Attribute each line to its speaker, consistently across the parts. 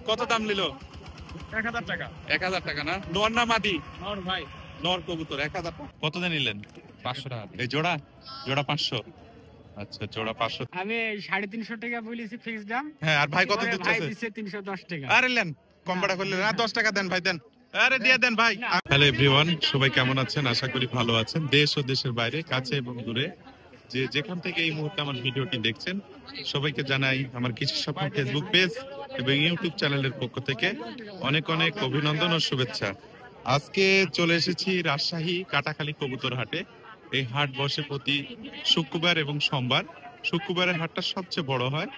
Speaker 1: কত দাম নিল?
Speaker 2: 1000 টাকা।
Speaker 1: 1000 টাকা না? নর না মাদি?
Speaker 2: নর ভাই।
Speaker 1: নর কবুতর 1000 টাকা। কত দিয়ে নিলেন?
Speaker 2: 500 টাকা।
Speaker 1: এই জোড়া? জোড়া 500। আচ্ছা, জোড়া 500।
Speaker 2: আমি 350 টাকা বলেছি ফিক্স দাম।
Speaker 1: হ্যাঁ, আর ভাই কত
Speaker 2: ভাই
Speaker 1: দিচ্ছে?
Speaker 2: দিছে 310 টাকা।
Speaker 1: আরে নেন, কম বাড়া করলেন না, 10 টাকা দেন ভাই, দেন। আরে দিয়ে দেন ভাই। হ্যালো এভরিওয়ান, সবাই কেমন আছেন? আশা করি ভালো আছেন। দেশ ও দেশের বাইরে, কাছে এবং দূরে, যে যেখান থেকে এই মুহূর্তে আমার ভিডিওটি দেখছেন, সবাইকে জানাই আমার কৃষি স্বপ্ন ফেসবুক পেজ এবং ইউটিউব চ্যানেলের পক্ষ থেকে অনেক অনেক অভিনন্দন ও শুভেচ্ছা। আজকে চলে এসেছি রাজশাহী কাটাখালী কবুতর হাটে। এই হাট বসে প্রতি শুক্রবার এবং সোমবার। শুক্রবারের হাটটা সবচেয়ে বড় হয়,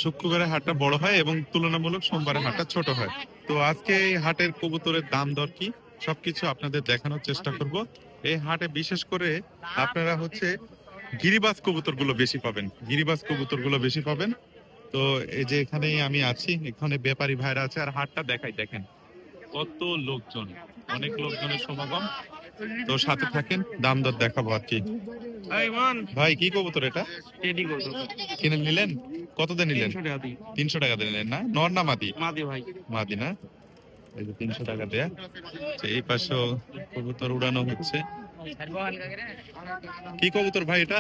Speaker 1: শুক্রবারের হাটটা বড় হয় এবং তুলনামূলক সোমবারের হাটটা ছোট হয়। তো আজকে এই হাটের কবুতরের দাম দর কি সবকিছু আপনাদের দেখানোর চেষ্টা করব। এই হাটে বিশেষ করে আপনারা গিরিবাজ কবুতর গুলো বেশি পাবেন, গিরিবাজ কবুতর গুলো বেশি পাবেন। তো এই যে এখানে আমি আছি, এখানে ব্যাপারী ভাইরা আছে, আর হাটটা দেখাই, দেখেন কত লোকজন, অনেক লোকজনের সমাগম। তো সাথে থাকেন, দাম দর দেখাবো আর কি। ভাই কি কবুতর এটা? কিনে নিলেন? কত দিয়ে নিলেন? 300 টাকা দিয়ে নিলেন না? নর না মাদি?
Speaker 2: মাদি ভাই।
Speaker 1: মাদি না? এই যে 300 টাকা দেয়া। এই পাশেও কবুতর উড়ানো হচ্ছে। কি কবুতর ভাই এটা?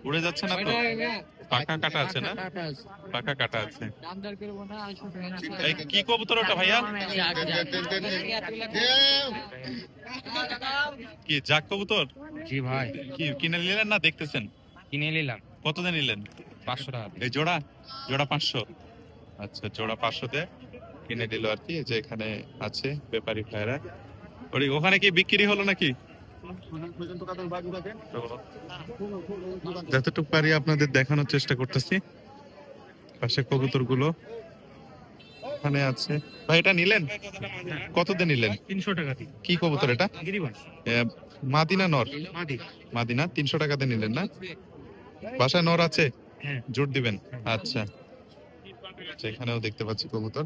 Speaker 1: উড়ে যাচ্ছে না তো? পাখা কাটা আছে না? পাখা কাটা আছে। এই কি কবুতর ওটা ভাইয়া? কি জাক কবুতর?
Speaker 2: জি ভাই।
Speaker 1: কি কিনে নিলেন না দেখতেছেন?
Speaker 2: কিনে নিলাম।
Speaker 1: কত দিয়ে নিলেন?
Speaker 2: 500 টাকা।
Speaker 1: এই জোড়া? জোড়া 500। আচ্ছা, জোড়া 500 তে কিনে দিল আর কি। এই যে এখানে আছে ব্যাপারী ভাইরা। ওখানে কি বিক্রি হলো নাকি? যতটুকু পারি আপনাদের দেখানোর চেষ্টা করতেছি। পাশে কবুতর গুলো ওখানে আছে। ভাই এটা নিলেন? কত দিয়ে নিলেন?
Speaker 2: 300 টাকা।
Speaker 1: কি কবুতর এটা?
Speaker 2: গিরিবাজ।
Speaker 1: মাদি না নর?
Speaker 2: মাদি।
Speaker 1: মাদি না? 300 টাকা দিয়ে নিলেন না? বাসায় নর আছে?
Speaker 2: হ্যাঁ।
Speaker 1: জোর দিবেন। আচ্ছা, এখানেও দেখতে পাচ্ছি কবুতর।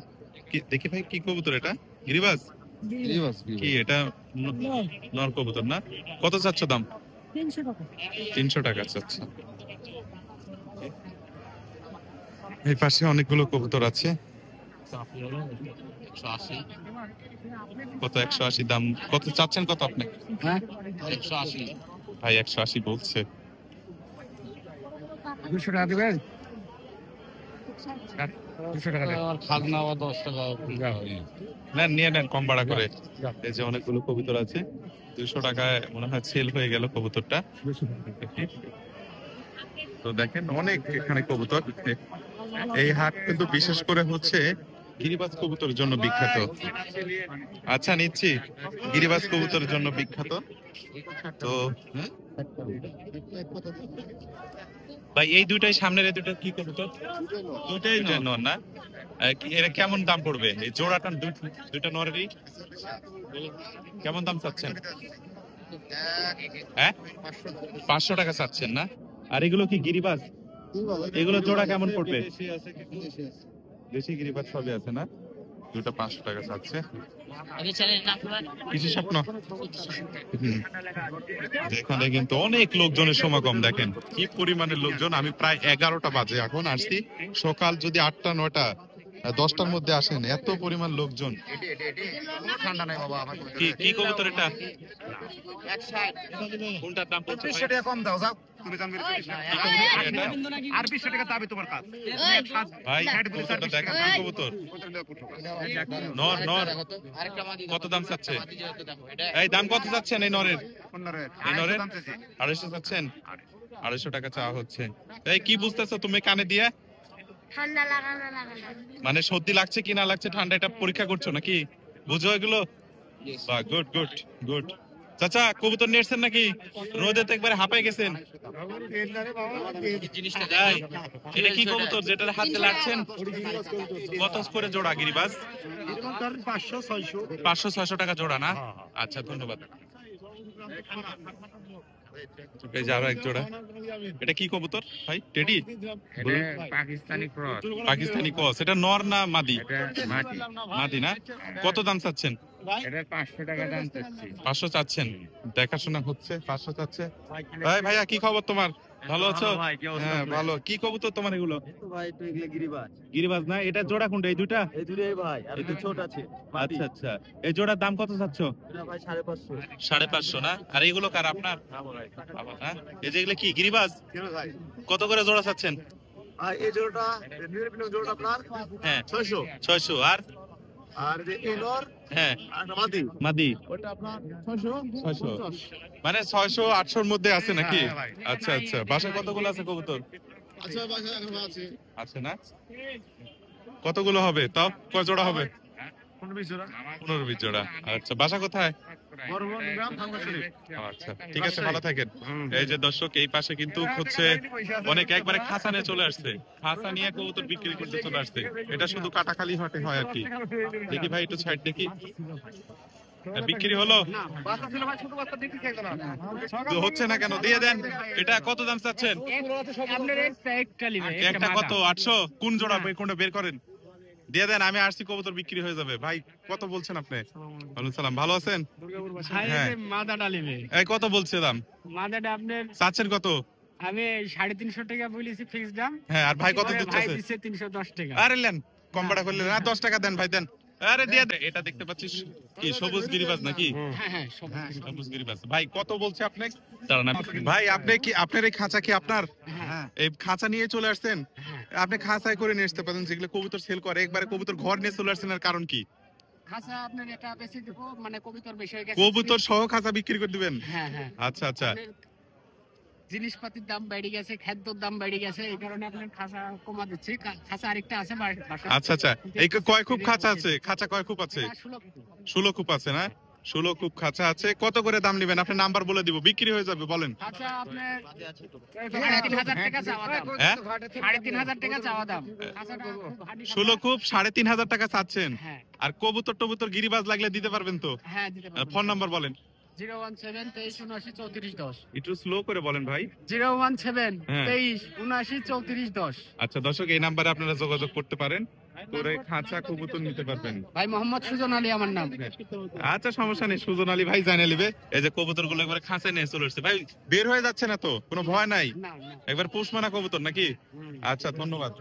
Speaker 1: দেখি ভাই কি কবুতর এটা? গিরিবাজ? কি এটা? নর কবুতর না? কত চাচ্ছ দাম?
Speaker 3: 300 টাকা।
Speaker 1: 300 টাকা চাচ্ছ। এই পাশে অনেকগুলো কবুতর আছে। কত? 180 দাম। কত চাচ্ছেন কত আপনি?
Speaker 2: হ্যাঁ
Speaker 1: 180 ভাই, 180 বলছে।
Speaker 2: 200 টাকা দিবেন? 200 টাকা দেন। খাজনা 10 টাকা
Speaker 1: নেন, নিয়ে নেন কম ভাড়া করে। এই যে অনেকগুলো কবুতর আছে, 200 টাকায় মনে হয় সেল হয়ে গেল কবুতরটা। তো দেখেন অনেক এখানে কবুতর। এই হাট কিন্তু বিশেষ করে গিরিবাজ কবুতরের জন্য বিখ্যাত। আচ্ছা নিচ্ছি, গিরিবাজ কবুতরের জন্য বিখ্যাত। তো ভাই এই দুইটাই, সামনের এই দুইটা কি কবুতর? দুইটাই নর না? এরা কেমন দাম পড়বে? এই জোড়াটা দুইটা নরেরই কেমন দাম চাচ্ছেন? হ্যাঁ 500 টাকা চাচ্ছেন না? আর এগুলো কি গিরিবাজ? এগুলো জোড়া কেমন পড়বে? দেশি গিরিবাজ সবই আছে না? দুটো 500 টাকা চাচ্ছে। কিছু স্বপ্ন। এখানে কিন্তু অনেক লোকজনের সমাগম, দেখেন কি পরিমাণের লোকজন। আমি প্রায় 11টা বাজে এখন আসছি, সকাল যদি 8টা 9টা 10টার মধ্যে আসেন, এত পরিমাণ লোকজন। কি কবুতর এটা? কোনটার দাম পড়ছে?
Speaker 4: 20 টাকা কম দাও, যাও তুমি জানবে। আর 20 টাকা দাবি তোমার কাজ
Speaker 1: ভাই। কবুতরটা দেখেন, কি কবুতর? নর। নর কত দাম চাচ্ছে? এই দাম কত চাচ্ছেন এই নরের? এই নরের 250 চাচ্ছেন? 250 টাকা চাওয়া হচ্ছে। এই কি বুঝতেছো তুমি কানে দিয়ে?
Speaker 3: ঠান্ডা লাগানো।
Speaker 1: মানে সর্দি লাগছে কি না লাগছে, ঠান্ডা, এটা পরীক্ষা করছো নাকি? বুঝো এগুলো? বাহ, গুড গুড গুড। চাচা কবুতর নিয়েছেন নাকি? রোদে তো একবারে হাঁপাই গেছেন। এটা কি কবুতর যেটার হাতে লাগছেন? কত করে জোড়া গিরিবাজ? 500-600 টাকা জোড়া না? আচ্ছা, ধন্যবাদ। এই যে আরো এক জোড়া। এটা কি কবুতর ভাই? Teddy?
Speaker 2: Pakistani cross.
Speaker 1: Pakistani cross. এটা নর না মাদি?
Speaker 2: এটা মাদি।
Speaker 1: মাদি না? কত দাম চাচ্ছেন?
Speaker 2: এটা 500 টাকা দাম চাচ্ছি।
Speaker 1: 500 চাচ্ছেন, দেখাশোনা হচ্ছে, 500 চাচ্ছে। ভাই ভাইয়া কি খবর তোমার, ভালো আছো? হ্যাঁ ভালো। কি কবুতর তোমার এগুলো?
Speaker 5: ভাই তো এগুলো গিরিবাজ,
Speaker 1: গিরিবাজ না, এটা জোড়া কোনটা, এই দুইটা?
Speaker 5: এই দুটোই ভাই, আর একটা ছোট আছে
Speaker 1: আচ্ছা আচ্ছা, এই জোড়ার দাম কত চাচ্ছ?
Speaker 5: এটা ভাই 550।
Speaker 1: 550 না? আর এগুলো কার, আপনার? বাবা না? এই যে এগুলো কি গিরিবাজ,
Speaker 4: ভাই
Speaker 1: কত করে জোড়া চাচ্ছেন?
Speaker 4: আর এই জোড়াটা নিউরোপিনিয়ন জোড়াটা আপনার
Speaker 1: হ্যাঁ
Speaker 4: 600,
Speaker 1: 600। আর
Speaker 4: আর যে এনর
Speaker 1: হ্যাঁ
Speaker 4: আর একটা মাদি
Speaker 1: মাদি
Speaker 4: ওটা আপনার 600।
Speaker 1: মানে 600 800 এর মধ্যে আছে নাকি?
Speaker 4: হ্যাঁ, ভাই।
Speaker 1: আচ্ছা আচ্ছা, বাসায় কতগুলো আছে কবুতর?
Speaker 4: আচ্ছা বাসা এখন আছে
Speaker 1: আছে না? কতগুলো হবে তাও, কয় জোড়া হবে?
Speaker 4: 15-20 জোড়া।
Speaker 1: 15-20 জোড়া। আচ্ছা, বাসা কোথায়?
Speaker 4: বড়বন গ্রাম থাঙ্গা শরীফ।
Speaker 1: আচ্ছা ঠিক আছে, ভালো থাকেন। এই যে দর্শক, এই পাশে কিন্তু হচ্ছে অনেক একবারে খাঁচা নিয়ে চলে আসছে, খাঁচা নিয়ে কবুতর বিক্রি করতে চলে আসছে। এটা শুধু কাটাখালি হাটে হয় আর কি। দেখি ভাই একটু সাইড দেখি, বিক্রি হলো?
Speaker 4: বাচ্চা ছিল ভাই, ছোট বাচ্চা দেখতে চাইতো না।
Speaker 1: তো হচ্ছে না কেন, দিয়ে দেন। এটা কত দাম চাচ্ছেন? একটা কত, 800? কোন জোড়া, কোনটা বের করেন, দিয়ে দেন। আমি আসছি, কবুতর বিক্রি হয়ে যাবে। ভাই কত বলছেন আপনি? ওয়ালাইকুম সালাম, ভালো আছেন? হ্যাঁ।
Speaker 2: মাদাটা নেবে,
Speaker 1: এই কত বলছে দাম?
Speaker 2: মাদাটা আপনার
Speaker 1: চাচ্ছেন কত?
Speaker 2: আমি 350 টাকা বলেছি ফিক্স দাম।
Speaker 1: হ্যাঁ, আর ভাই কত
Speaker 2: ভাই
Speaker 1: দিচ্ছে?
Speaker 2: দিচ্ছে 310 টাকা।
Speaker 1: আরে লেন, কম বাড়া করলেন না, 10 টাকা দেন ভাই, দেন। আরে দিয়ে দে। এটা দেখতে পাচ্ছিস কি, সবুজ গিরিবাজ নাকি?
Speaker 2: হ্যাঁ হ্যাঁ সব
Speaker 1: সবুজ গিরিবাজ। ভাই কত বলছে আপনি? দাঁড়ান ভাই, আপনি কি, আপনার এই খাঁচা কি আপনার?
Speaker 2: হ্যাঁ
Speaker 1: এই খাঁচা নিয়ে চলে আসছেন?
Speaker 2: হ্যাঁ।
Speaker 1: আপনি খাঁচায় করে নিয়ে আসতে পারেন, যেগুলো কবুতর সেল করে, একবারে কবুতর ঘর নিয়ে চলে আসছেন, এর কারণ কি?
Speaker 2: খাসা আপনার এটা বেশি দেবো, মানে কবুতর বেশি হয়ে গেছে।
Speaker 1: কবুতর সহ খাঁচা বিক্রি করে দিবেন?
Speaker 2: হ্যাঁ হ্যাঁ।
Speaker 1: আচ্ছা আচ্ছা।
Speaker 2: আপনার জিনিসপাতির দাম বেড়ে গেছে, খাদ্যর দাম বেড়ে গেছে, এই কারণে আপনার খাসা কমা দিচ্ছি। খাসা আরেকটা আছে বাসায়।
Speaker 1: আচ্ছা আচ্ছা, এই কয় খুব খাঁচা আছে? খাঁচা কয় খুব আছে? 16 খুব আছে না? 16 খুব খাঁচা আছে। কত করে দাম নেবেন? আপনি নাম্বার বলে দিব, বিক্রি হয়ে যাবে, বলেন।
Speaker 2: খাসা আপনার 3,500 টাকা চাওয়া দাম।
Speaker 1: হ্যাঁ
Speaker 2: 3,500 টাকা চাওয়া দাম। খাসাটা খুব হাড্ডি
Speaker 1: 16 খুব 3,500 টাকা চাচ্ছেন?
Speaker 2: হ্যাঁ
Speaker 1: আর কবুতর টবুতর গিরিবাজ লাগলে দিতে পারবেন তো?
Speaker 2: হ্যাঁ দিতে পারবো।
Speaker 6: ফোন নাম্বার বলেন
Speaker 2: 017
Speaker 6: একটু স্লো করে বলেন ভাই
Speaker 2: 017
Speaker 6: হ্যাঁ।
Speaker 2: 23 79 34 10।
Speaker 6: আচ্ছা দর্শক এই নাম্বারে আপনারা যোগাযোগ করতে পারেন করে খাঁচা কবুতর নিতে পারবেন
Speaker 2: ভাই মোহাম্মদ সুজন আলী আমার নাম।
Speaker 6: আচ্ছা সমস্যা নেই সুজন আলী ভাই জানিয়ে নেবে এই যে কবুতর গুলো একবার খাঁচা নিয়ে চলে এসেছে ভাই বের হয়ে যাচ্ছে না তো কোনো ভয় নাই
Speaker 2: না না
Speaker 6: একবার পুষমানা কবুতর নাকি
Speaker 2: হুম।
Speaker 6: আচ্ছা ধন্যবাদ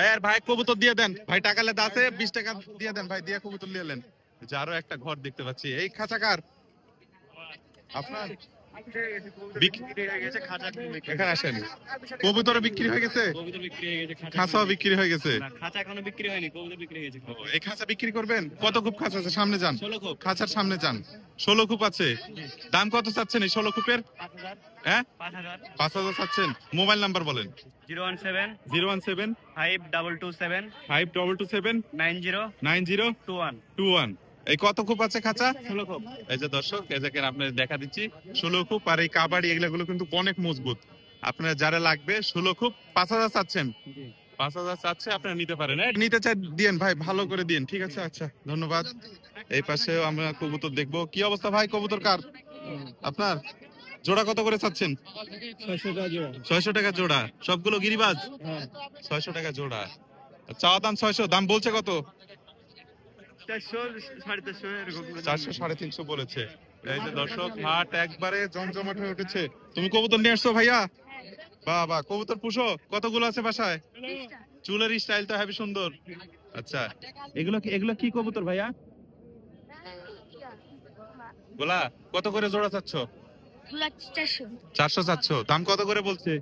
Speaker 6: এই আর ভাই কবুতর দিয়ে দেন ভাই টাকা লেদা আছে 20 টাকা দিয়ে দেন ভাই দিয়ে কবুতর নিয়ে এলেন যে আরো একটা ঘর দেখতে পাচ্ছি এই খাঁচা কার আপনার এখানে আসেন কবুতর বিক্রি হয়ে গেছে খাঁচাও বিক্রি হয়ে গেছে
Speaker 5: খাঁচা এখনো বিক্রি হয়নি, কবুতর বিক্রি হয়ে গেছে।
Speaker 6: ও, এই খাঁচা বিক্রি করবেন কত খুব খাঁচা আছে সামনে যান
Speaker 5: 16 খুব।
Speaker 6: খাঁচার সামনে যান 16 খুব আছে দাম কত চাচ্ছেন এই 16 খুপের
Speaker 5: 5000
Speaker 6: হ্যাঁ
Speaker 5: 5000
Speaker 6: 5000 চাচ্ছেন মোবাইল নাম্বার বলেন
Speaker 5: 017
Speaker 6: 017
Speaker 5: 5227
Speaker 6: 5227
Speaker 5: 90
Speaker 6: 90
Speaker 5: 21
Speaker 6: 21 এই কত খুব আছে খাঁচা
Speaker 5: 16 খুব।
Speaker 6: এই যে দর্শক এই দেখেন আপনাদের দেখা দিচ্ছি 16 খুব আর এই কাবাডি এগুলো কিন্তু অনেক মজবুত আপনারা যারা লাগবে 16 খুব 5000 চাচ্ছেন 5000 চাচ্ছে আপনারা নিতে পারেন নিতে চাই দিয়েন ভাই ভালো করে দিন ঠিক আছে আচ্ছা ধন্যবাদ এই পাশেও আমরা কবুতর দেখবো কি অবস্থা ভাই কবুতর কার আপনার জোড়া কত করে চাচ্ছেন 600 টাকা জোড়া সবগুলো গিরিবাজ 600 টাকা জোড়া চাওয়া দাম 600 দাম বলছে কত
Speaker 5: 400 450 এরকম
Speaker 6: 400 350 বলেছে এই যে দর্শক হাট একবারে জমজমাট হয়ে উঠেছে তুমি কবুতর নিয়ে আসছো ভাইয়া বাহ বাহ কবুতর পুষো কতগুলো আছে বাসায় চুলের স্টাইল তো হেবি সুন্দর আচ্ছা এগুলো কি কবুতর ভাইয়া গোলা কত করে জোড়া চাচ্ছ 400 চাচ্ছ দাম কত করে বলছে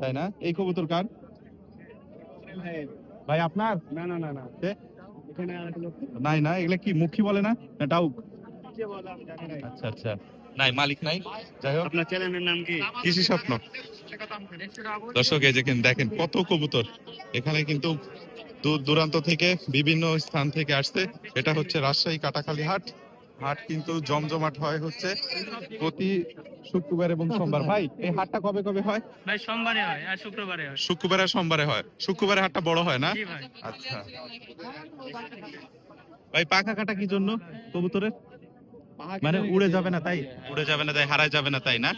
Speaker 6: তাই না এই কবুতর কার ভাই আপনার
Speaker 2: না না না না
Speaker 6: এ?
Speaker 2: এখানে আর লোক
Speaker 6: নাই না এগুলা কি মুখী বলে না না ডাউক
Speaker 2: কে বলে আমি জানি না।
Speaker 6: আচ্ছা আচ্ছা নাই মালিক নাই যাই হোক
Speaker 5: আপনার চ্যানেলের নাম কি?
Speaker 6: কৃষি স্বপ্ন দর্শক এই যে দেখেন কত কবুতর এখানে কিন্তু দূর দূরান্ত থেকে বিভিন্ন স্থান থেকে আসছে এটা হচ্ছে রাজশাহী কাটাখালী হাট হাট কিন্তু জমজমাট হয় হচ্ছে প্রতি শুক্রবার এবং সোমবার ভাই এই হাটটা কবে কবে হয়
Speaker 5: ভাই সোমবারে হয় আর শুক্রবারে হয়।
Speaker 6: শুক্রবার আর সোমবারে হয় শুক্রবারে হাটটা বড় হয় না
Speaker 5: জি ভাই।
Speaker 6: আচ্ছা ভাই পাখা কাটা কি জন্য কবুতরের মানে উড়ে যাবে না তাই উড়ে যাবে না তাই হারায় যাবে না তাই না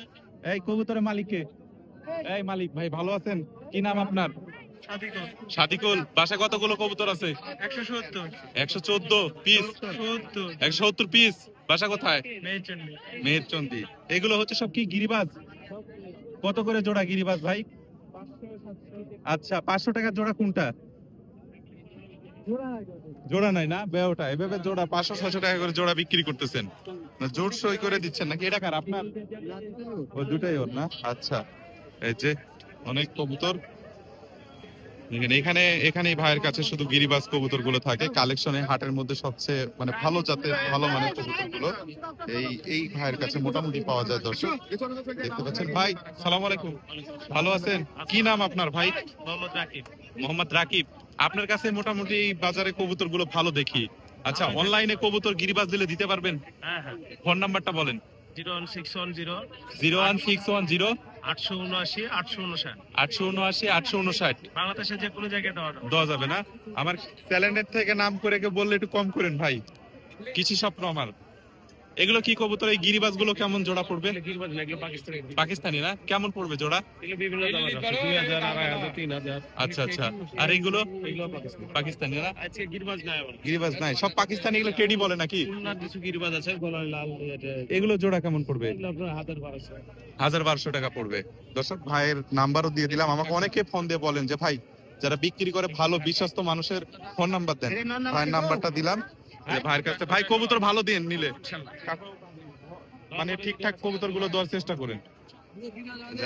Speaker 6: এই কবুতরের মালিক কে এই মালিক ভাই ভালো আছেন কি নাম আপনার
Speaker 1: সাদিকুল, বাসা কতগুলো কবুতর আছে?
Speaker 5: 170
Speaker 1: 114 পিস,
Speaker 5: 70
Speaker 1: 170 পিস। বাসা কোথায়? মেহেরচন্দি। এগুলো হচ্ছে সব কি গিরিবাজ? কত করে জোড়া গিরিবাজ ভাই? আচ্ছা, 500 টাকা জোড়া কোনটা? জোড়া নাই না, বেওটা এভাবে জোড়া 500-600 টাকা করে জোড়া বিক্রি করতেছেন না? জোর সই করে দিচ্ছেন নাকি? এটা কার, আপনার? ও দুটাই ওর না? আচ্ছা, এই যে অনেক কবুতর এখানে ভাইয়ের কাছে শুধু গিরিবাজ কবুতর গুলো থাকে। কালেকশনে হাটের মধ্যে সবচেয়ে মানে ভালো জাতের ভালো মানের কবুতর গুলো এই ভাইয়ের কাছে মোটামুটি পাওয়া যায়। দর্শক দেখতে পাচ্ছেন। ভাই সালাম আলাইকুম, ভালো আছেন? কি নাম আপনার ভাই? মোহাম্মদ রাকিব। আপনার কাছে মোটামুটি বাজারে কবুতর গুলো ভালো দেখি। আচ্ছা, অনলাইনে কবুতর গিরিবাজ দিলে দিতে পারবেন? ফোন নাম্বারটা বলেন।
Speaker 5: 01610
Speaker 1: 01610
Speaker 5: 879 859
Speaker 1: 879 859।
Speaker 5: বাংলাদেশের যে কোনো জায়গায়
Speaker 1: দেওয়া যাবে না? আমার চ্যানেলের থেকে নাম করে কেউ বললে একটু কম করেন ভাই, কিছু স্বপ্ন আমার। এগুলো কি কবুতর? এই গিরিবাজ গুলো কেমন জোড়া পড়বে? পাকিস্তানি না? কেমন পড়বে জোড়া?
Speaker 5: বিভিন্ন দাম আছে 2000 2500 3000।
Speaker 1: আচ্ছা আচ্ছা। আর এইগুলো পাকিস্তানি না?
Speaker 5: আজকে গিরবাজ নাই,
Speaker 1: গিরিবাজ নাই, সব পাকিস্তানি। এগুলো টেডি বলে নাকি?
Speaker 5: খুলনার কিছু গিরবাজ আছে গলায় লাল,
Speaker 1: এগুলো জোড়া কেমন পড়বে?
Speaker 5: এগুলো আপনার 1200
Speaker 1: 1200 টাকা পড়বে। দর্শক ভাইয়ের নাম্বারও দিয়ে দিলাম। আমাকে অনেকে ফোন দিয়ে বলেন যে ভাই যারা বিক্রি করে ভালো বিশ্বস্ত মানুষের ফোন নাম্বার দেন। ভাইয়ের নাম্বারটা দিলাম ভাইয়ের কাছে। ভাই কবুতর ভালো দিন নিলে, মানে ঠিকঠাক কবুতর গুলো দেওয়ার চেষ্টা করেন।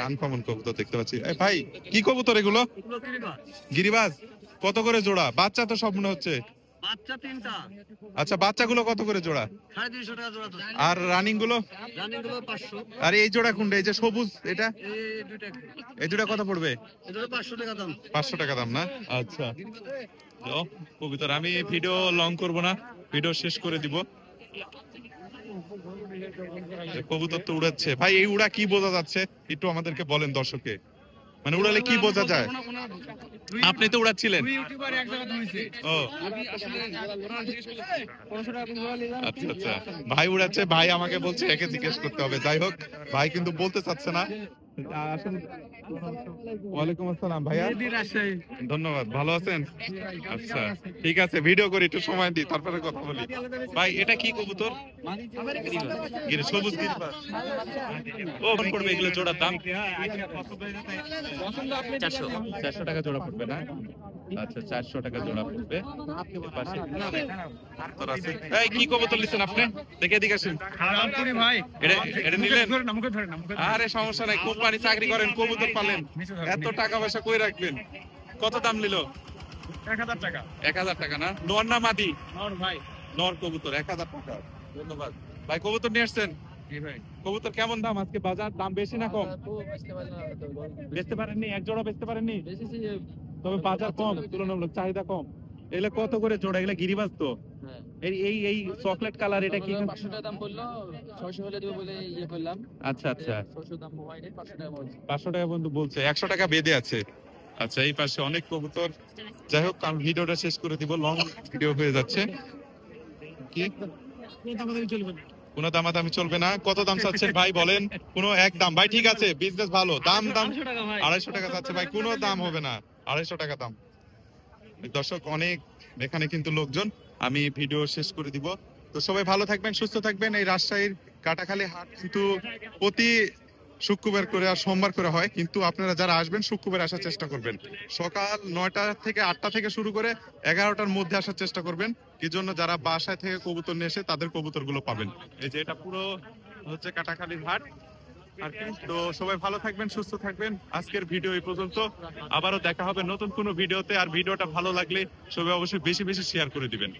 Speaker 1: আনকমন কবুতর দেখতে পাচ্ছি। ভাই কি কবুতর এগুলো? গিরিবাজ। কত করে জোড়া? বাচ্চা তো সব মনে হচ্ছে।
Speaker 5: বাচ্চা 3টা।
Speaker 1: আচ্ছা, বাচ্চাগুলো কত করে জোড়া?
Speaker 5: 350 টাকা জোড়া।
Speaker 1: আর রানিং গুলো?
Speaker 5: রানিং গুলো 500।
Speaker 1: আর এই জোড়া কোনটা? এই যে সবুজ এটা,
Speaker 5: এই দুইটা,
Speaker 1: এই জোড়া কত পড়বে?
Speaker 5: এটা 500 টাকা দাম।
Speaker 1: 500 টাকা দাম না? আচ্ছা, কবুতর আমি ভিডিও লং করব না, ভিডিও শেষ করে দিব। কবুতর তো উড়াচ্ছে ভাই। এই উড়া কি বোঝা যাচ্ছে একটু আমাদেরকে বলেন দর্শককে, মানে উড়ালে কি বোঝা যায়? আপনি তো উড়াচ্ছিলেন। ও আচ্ছা আচ্ছা, ভাই উড়াচ্ছে, ভাই আমাকে বলছে একে জিজ্ঞেস করতে হবে। যাই হোক, ভাই কিন্তু বলতে চাচ্ছে না। ওয়ালাইকুম আসসালাম ভাইয়া, ধন্যবাদ। ভালো আছেন? আচ্ছা ঠিক আছে, ভিডিও করি, একটু সময় দিই তারপরে কথা বলি। ভাই এটা কি কবুতর? সবুজ গিরিবাজ। ও কোন পড়বে এগুলো জোড়ার দাম? 400 টাকা জোড়া পড়বে না? আচ্ছা, 400 টাকা জোড়া পড়বে। এই কি কবুতর নিছেন আপনি? দেখে এদিকে আসেন ভাই। এটা নিলেন? আরে সমস্যা নাই, কোম্পানি চাকরি করেন, কবুতর পালেন, এত টাকা পয়সা কই রাখবেন? কত দাম নিল?
Speaker 5: 1000 টাকা।
Speaker 1: 1000 টাকা না? নর না মাদি?
Speaker 5: নর ভাই।
Speaker 1: নর কবুতর 1000 টাকা। ধন্যবাদ ভাই। কবুতর নিয়ে আসছেন? কবুতর কেমন দাম আজকে? বাজার দাম বেশি না কম? বেচতে পারেননি? এক জোড়া বেচতে পারেননি? তবে বাজার কম, তুলনামূলক চাহিদা কম। এগুলো কত করে জোড়া? এগুলো গিরিবাজ তো? এই চকলেট কালার এটা কি?
Speaker 7: 500 টাকা দাম বললো, 600 হলে দেব বলে ইয়ে করলাম।
Speaker 1: আচ্ছা আচ্ছা,
Speaker 7: 600 দাম মোবাইলে, 500 টাকা বলছে।
Speaker 1: 500 টাকা বন্ধু বলছে, 100 টাকা বেঁধে আছে। আচ্ছা, এই পাশে অনেক কবুতর। যাই হোক, আমি ভিডিওটা শেষ করে দিব, লং ভিডিও হয়ে যাচ্ছে। কি কোনো দামাদামি চলবে না? কত দাম চাচ্ছেন ভাই বলেন? কোনো এক দাম ভাই? ঠিক আছে, বিজনেস ভালো। দাম 250 টাকা চাচ্ছে ভাই, কোনো দাম হবে না। 250 টাকা দাম। দর্শক অনেক এখানে কিন্তু লোকজন, আমি ভিডিও শেষ করে দিব। তো সবাই ভালো থাকবেন, সুস্থ থাকবেন। এই রাজশাহীর কাটাখালী হাট কিন্তু প্রতি শুক্রবার করে আর সোমবার করে হয়, কিন্তু আপনারা যারা আসবেন শুক্রবার আসার চেষ্টা করবেন। সকাল 9টা থেকে 8টা থেকে শুরু করে 11টার মধ্যে আসার চেষ্টা করবেন, কি জন্য যারা বাসায় থেকে কবুতর নিয়ে এসে তাদের কবুতর গুলো পাবেন। এই যে এটা পুরো হচ্ছে কাটাখালীর হাট। আর কি, তো সবাই ভালো থাকবেন, সুস্থ থাকবেন। আজকের ভিডিও এই পর্যন্ত, আবারও দেখা হবে নতুন কোনো ভিডিওতে। আর ভিডিওটা ভালো লাগলে সবাই অবশ্যই বেশি বেশি শেয়ার করে দিবেন।